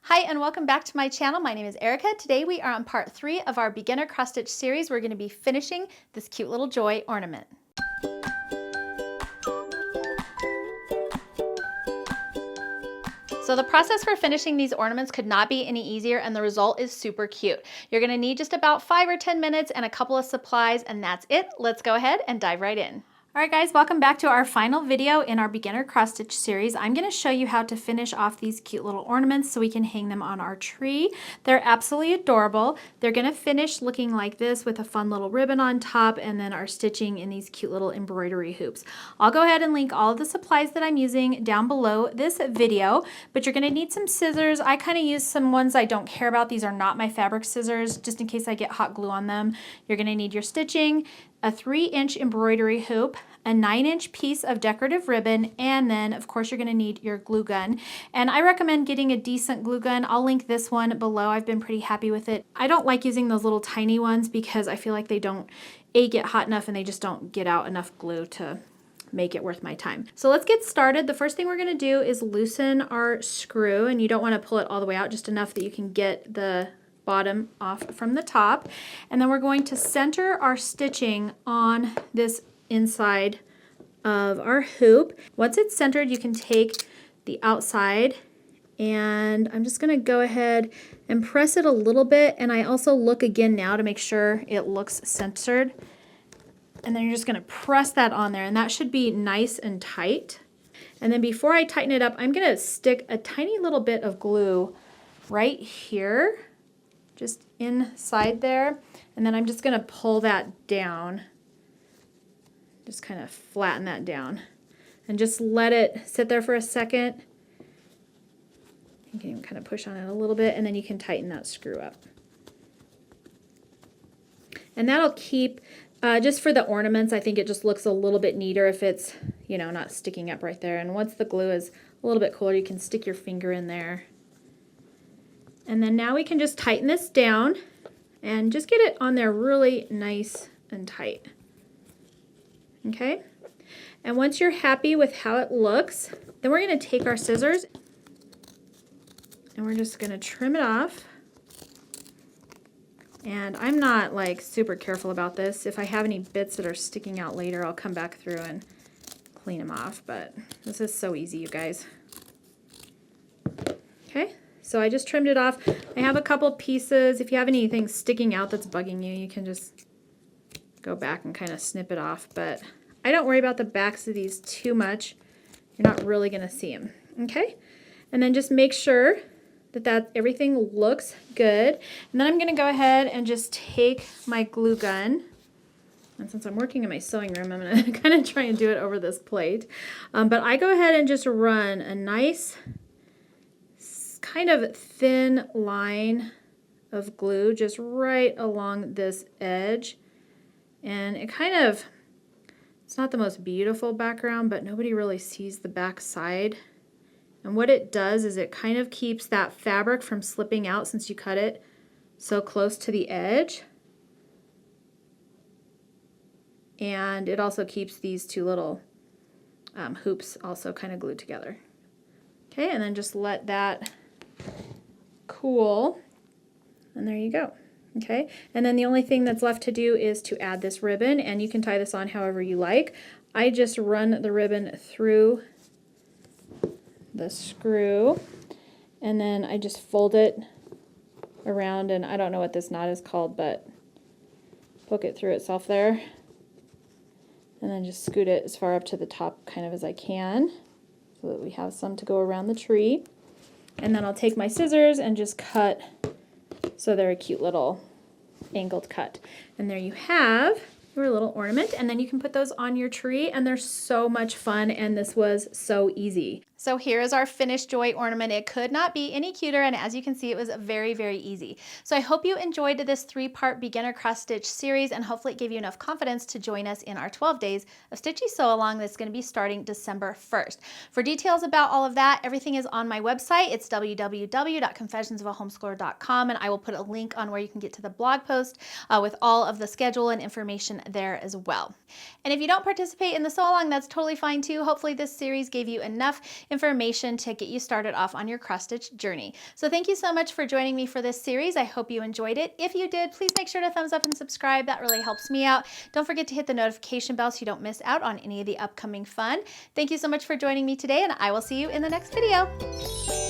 Hi and welcome back to my channel. My name is Erica. Today we are on part 3 of our beginner cross stitch series. We're going to be finishing this cute little joy ornament. So the process for finishing these ornaments could not be any easier, and the result is super cute. You're going to need just about 5 or 10 minutes and a couple of supplies, and that's it. Let's go ahead and dive right in. Alright guys, welcome back to our final video in our beginner cross stitch series. I'm going to show you how to finish off these cute little ornaments so we can hang them on our tree. They're absolutely adorable. They're going to finish looking like this with a fun little ribbon on top and then our stitching in these cute little embroidery hoops. I'll go ahead and link all of the supplies that I'm using down below this video, but you're going to need some scissors. I kind of use some ones I don't care about. These are not my fabric scissors, just in case I get hot glue on them. You're going to need your stitching, a 3-inch embroidery hoop, a 9-inch piece of decorative ribbon, and then of course you're going to need your glue gun. And I recommend getting a decent glue gun. I'll link this one below. I've been pretty happy with it. I don't like using those little tiny ones because I feel like they don't get hot enough and they just don't get out enough glue to make it worth my time. So let's get started. The first thing we're going to do is loosen our screw, and you don't want to pull it all the way out, just enough that you can get the bottom off from the top. And then we're going to center our stitching on this inside of our hoop. Once it's centered, you can take the outside, and I'm just going to go ahead and press it a little bit, and I also look again now to make sure it looks centered. And then you're just going to press that on there, and that should be nice and tight. And then before I tighten it up, I'm going to stick a tiny little bit of glue right here, just inside there, and then I'm just going to pull that down, just kind of flatten that down, and just let it sit there for a second. You can even kind of push on it a little bit, and then you can tighten that screw up. And that'll keep, just for the ornaments, I think it just looks a little bit neater if it's, you know, not sticking up right there. And once the glue is a little bit cooler, you can stick your finger in there. And then now we can just tighten this down and just get it on there really nice and tight. Okay? And once you're happy with how it looks, then we're going to take our scissors and we're just going to trim it off. And I'm not like super careful about this. If I have any bits that are sticking out later, I'll come back through and clean them off. But this is so easy, you guys. Okay? So I just trimmed it off. I have a couple pieces. If you have anything sticking out that's bugging you, you can just go back and kind of snip it off. But I don't worry about the backs of these too much. You're not really going to see them. Okay? And then just make sure that everything looks good. And then I'm going to go ahead and just take my glue gun. And since I'm working in my sewing room, I'm going to kind of try and do it over this plate. But I go ahead and just run a nice kind of thin line of glue just right along this edge, and it kind of, it's not the most beautiful background, but nobody really sees the back side. And what it does is it kind of keeps that fabric from slipping out since you cut it so close to the edge, and it also keeps these two little hoops also kind of glued together. Okay, and then just let that cool, and there you go. Okay, and then the only thing that's left to do is to add this ribbon, and you can tie this on however you like. I just run the ribbon through the screw, and then I just fold it around, and I don't know what this knot is called, but poke it through itself there, and then just scoot it as far up to the top kind of as I can so that we have some to go around the tree. And then I'll take my scissors and just cut so they're a cute little angled cut. And there you have your little ornament, and then you can put those on your tree, and they're so much fun, and this was so easy. So here is our finished joy ornament. It could not be any cuter, and as you can see, it was very, very easy. So I hope you enjoyed this 3-part beginner cross stitch series, and hopefully it gave you enough confidence to join us in our 12 days of Stitchy Sew Along that's going to be starting December 1st. For details about all of that, everything is on my website. It's www.confessionsofahomeschooler.com, and I will put a link on where you can get to the blog post with all of the schedule and information there as well. And if you don't participate in the sew along, that's totally fine too. Hopefully this series gave you enough information to get you started off on your cross stitch journey. So thank you so much for joining me for this series. I hope you enjoyed it. If you did, please make sure to thumbs up and subscribe. That really helps me out. Don't forget to hit the notification bell so you don't miss out on any of the upcoming fun. Thank you so much for joining me today, and I will see you in the next video.